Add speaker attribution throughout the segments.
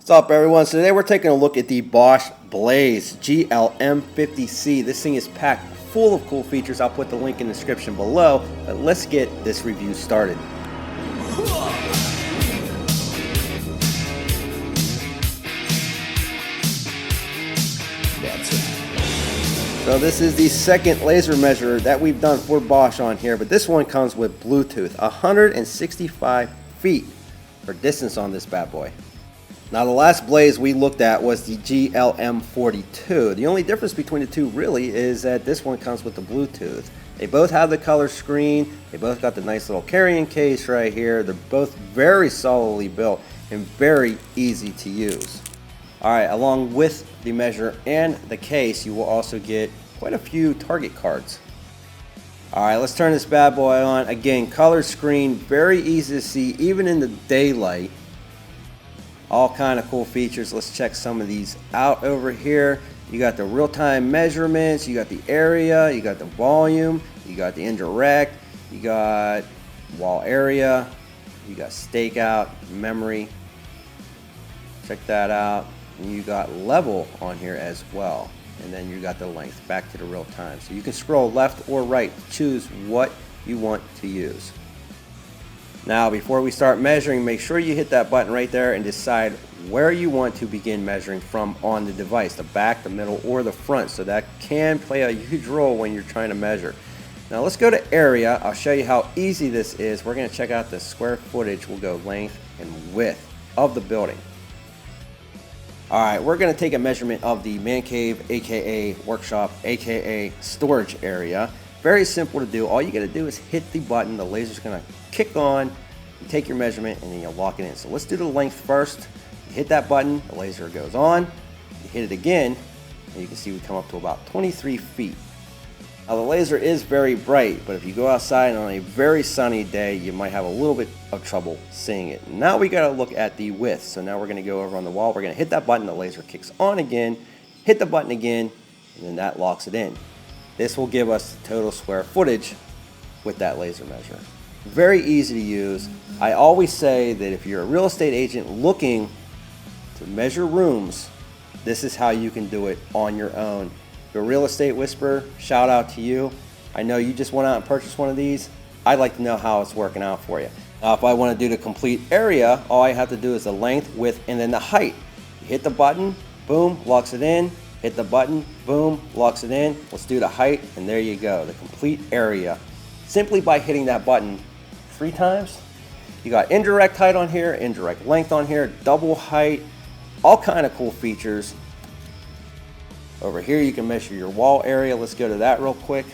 Speaker 1: What's up, everyone? So today we're taking a look at the Bosch Blaze GLM 50C. This thing is packed full of cool features. I'll put the link in the description below, but let's get this review started. So this is the second laser measure that we've done for Bosch on here, but this one comes with Bluetooth, 165 feet for distance on this bad boy. Now the last Blaze we looked at was the GLM 42. The only difference between the two really is that this one comes with the Bluetooth. They both have the color screen, they both got the nice little carrying case right here. They're both very solidly built and very easy to use. Alright, along with the measure and the case, you will also get quite a few target cards. Alright, let's turn this bad boy on. Again, color screen, very easy to see even in the daylight. All kind of cool features. Let's check some of these out over here. You got the real-time measurements, you got the area, you got the volume, you got the indirect, you got wall area, you got stakeout, memory. Check that out. And you got level on here as well. And then you got the length, back to the real time. So you can scroll left or right, choose what you want to use. Now, before we start measuring, make sure you hit that button right there and decide where you want to begin measuring from on the device, the back, the middle, or the front. So that can play a huge role when you're trying to measure. Now let's go to area. I'll show you how easy this is. We're going to check out the square footage. We'll go length and width of the building. Alright, we're going to take a measurement of the man cave, aka workshop, aka storage area. Very simple to do. All you got to do is hit the button. The laser's going to kick on. You take your measurement and then you lock it in. So let's do the length first. You hit that button, the laser goes on. You hit it again, and you can see we come up to about 23 feet. Now the laser is very bright, but if you go outside on a very sunny day, you might have a little bit of trouble seeing it. Now we got to look at the width. So now we're going to go over on the wall. We're going to hit that button. The laser kicks on again. Hit the button again, and then that locks it in. This will give us the total square footage with that laser measure. Very easy to use. I always say that if you're a real estate agent looking to measure rooms, this is how you can do it on your own. Your real estate whisperer, shout out to you. I know you just went out and purchased one of these. I'd like to know how it's working out for you. Now if I want to do the complete area, all I have to do is the length, width, and then the height. You hit the button, boom, locks it in. Hit the button, boom, locks it in. Let's do the height, and there you go, the complete area. Simply by hitting that button 3 times. You got indirect height on here, indirect length on here, double height, all kind of cool features. Over here you can measure your wall area. Let's go to that real quick.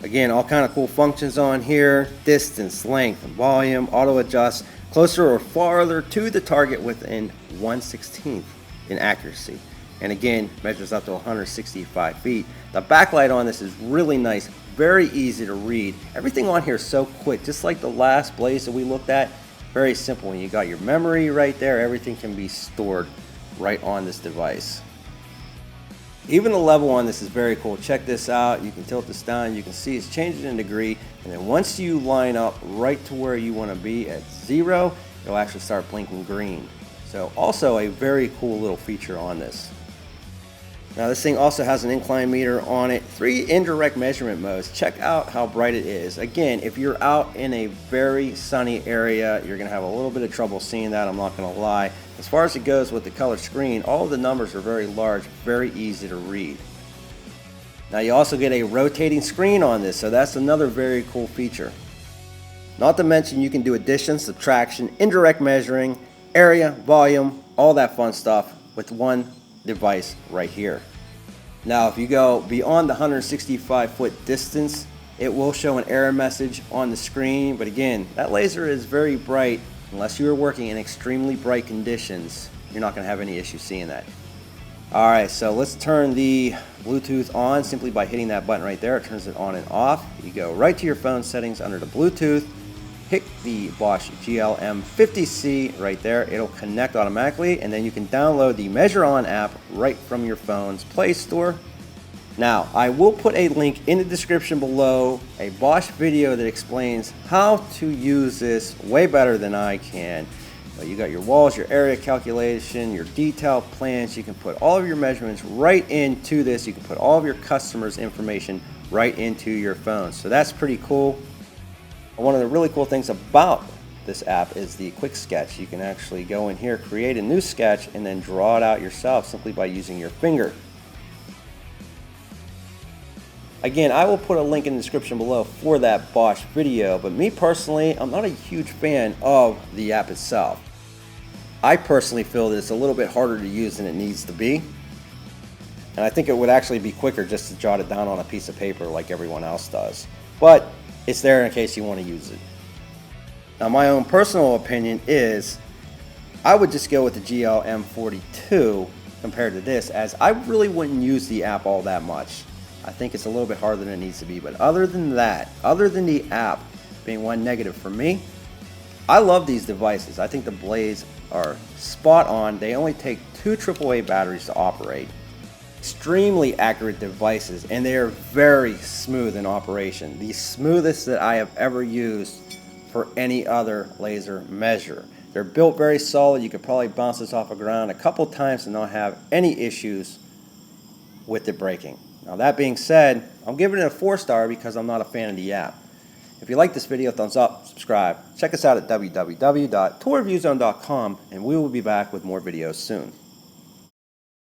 Speaker 1: Again, all kind of cool functions on here. Distance, length, volume, auto adjust, closer or farther to the target within 1/16 in accuracy. And again, measures up to 165 feet. The backlight on this is really nice, very easy to read. Everything on here is so quick, just like the last Blaze that we looked at. Very simple. You got your memory right there. Everything can be stored right on this device. Even the level on this is very cool. Check this out. You can tilt this down. You can see it's changing in degree. And then once you line up right to where you want to be at 0, it'll actually start blinking green. So also a very cool little feature on this. Now this thing also has an inclinometer on it, 3 indirect measurement modes. Check out how bright it is. Again, if you're out in a very sunny area, you're going to have a little bit of trouble seeing that, I'm not going to lie. As far as it goes with the color screen, all of the numbers are very large, very easy to read. Now you also get a rotating screen on this, so that's another very cool feature. Not to mention you can do addition, subtraction, indirect measuring, area, volume, all that fun stuff with one device right here. Now if you go beyond the 165 foot distance, it will show an error message on the screen, but again, that laser is very bright. Unless you are working in extremely bright conditions, you're not going to have any issue seeing that. Alright, so let's turn the Bluetooth on simply by hitting that button right there. It turns it on and off. You go right to your phone settings under the Bluetooth, hit the Bosch GLM 50C right there. It'll connect automatically, and then you can download the Measure On app right from your phone's Play Store. Now, I will put a link in the description below, a Bosch video that explains how to use this way better than I can. You got your walls, your area calculation, your detail plans. You can put all of your measurements right into this. You can put all of your customers' information right into your phone. So that's pretty cool. One of the really cool things about this app is the quick sketch. You can actually go in here, create a new sketch, and then draw it out yourself simply by using your finger. Again, I will put a link in the description below for that Bosch video, but me personally, I'm not a huge fan of the app itself. I personally feel that it's a little bit harder to use than it needs to be, and I think it would actually be quicker just to jot it down on a piece of paper like everyone else does. But it's there in case you want to use it. Now, my own personal opinion is I would just go with the GLM 42 compared to this, as I really wouldn't use the app all that much. I think it's a little bit harder than it needs to be, but other than that, other than the app being one negative for me, I love these devices. I think the blades are spot on. They only take 2 AAA batteries to operate. Extremely accurate devices, and they are very smooth in operation. The smoothest that I have ever used for any other laser measure. They're built very solid. You could probably bounce this off the ground a couple times and not have any issues with it breaking. Now, that being said, I'm giving it a 4-star because I'm not a fan of the app. If you like this video, thumbs up, subscribe. Check us out at www.toolreviewzone.com, and we will be back with more videos soon.